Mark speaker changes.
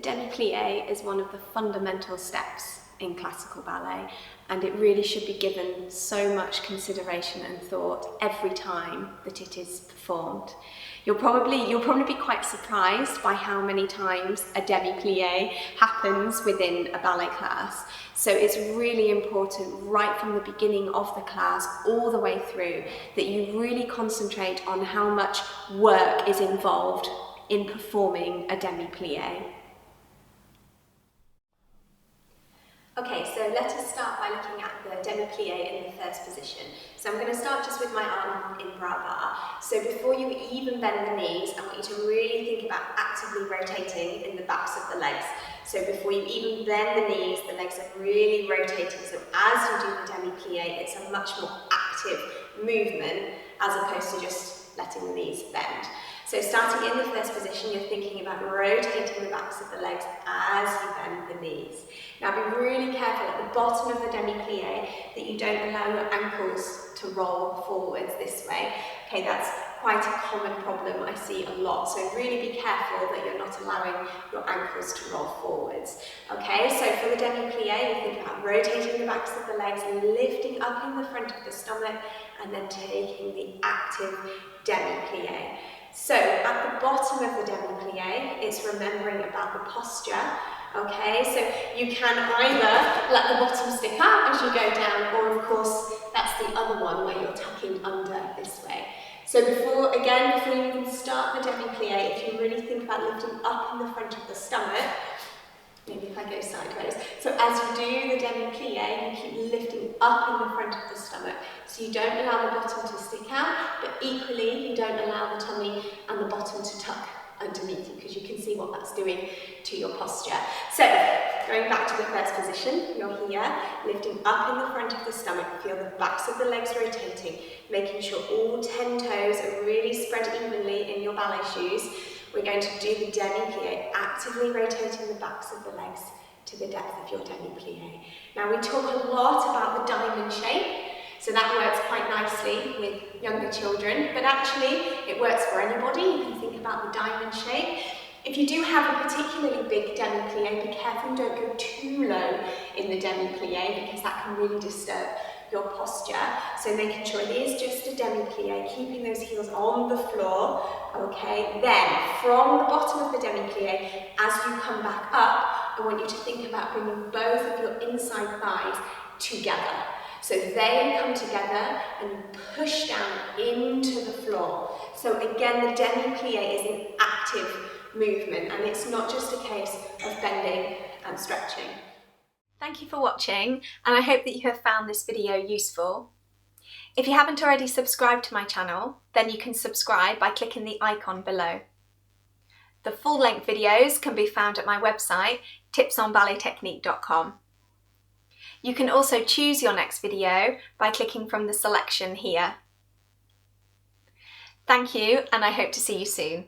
Speaker 1: demi-plie is one of the fundamental steps in classical ballet, and it really should be given so much consideration and thought every time that it is performed. You'll probably be quite surprised by how many times a demi-plie happens within a ballet class. So it's really important right from the beginning of the class all the way through that you really concentrate on how much work is involved in performing a demi-plie. Okay, so let us start by looking at the demi-plie in the first position. So I'm going to start just with my arm in bras bas. So before you even bend the knees, I want you to really think about actively rotating in the backs of the legs. So before you even bend the knees, the legs are really rotating. So as you do the demi-plie, it's a much more active movement as opposed to just letting the knees bend. So starting in the first position, you're thinking about rotating the backs of the legs as you bend the knees. Now be really careful at the bottom of the demi-plie that you don't allow your ankles to roll forwards this way. Okay, that's quite a common problem I see a lot, so really be careful that you're not allowing your ankles to roll forwards. Okay, so for the demi-plie, you think about rotating the backs of the legs, lifting up in the front of the stomach, and then taking the active demi-plie. So at the bottom of the demi-plie, it's remembering about the posture. Okay, so you can either let the bottom stick out as you go down, or of course that's the other one where you're tucking under this way. So before you even start the demi-plie, if you really think about lifting up in the front of the stomach, maybe if I go sideways. So as you do the demi-plie, you keep lifting up in the front of the stomach. So you don't allow the bottom to stick out, but equally you don't allow the tummy and the bottom to tuck underneath you, because you can see what that's doing to your posture. So going back to the first position, you're here, lifting up in the front of the stomach, feel the backs of the legs rotating, making sure all 10 toes are really spread evenly in your ballet shoes. We're going to do the demi-plie, actively rotating the backs of the legs to the depth of your demi-plie. Now we talk a lot about the diamond shape, so that works quite nicely with younger children, but actually it works for anybody. You can think about the diamond shape. If you do have a particularly big demi-plie, be careful you don't go too low in the demi-plie, because that can really disturb your posture. So making sure it is just a demi-plie, keeping those heels on the floor. Okay, then from the bottom of the demi-plie, as you come back up, I want you to think about bringing both of your inside thighs together. So they come together and you push down into the floor. So again, the demi-plie is an active movement, and it's not just a case of bending and stretching. Thank you for watching, and I hope that you have found this video useful. If you haven't already subscribed to my channel, then you can subscribe by clicking the icon below. The full-length videos can be found at my website, tipsonballettechnique.com. You can also choose your next video by clicking from the selection here. Thank you, and I hope to see you soon.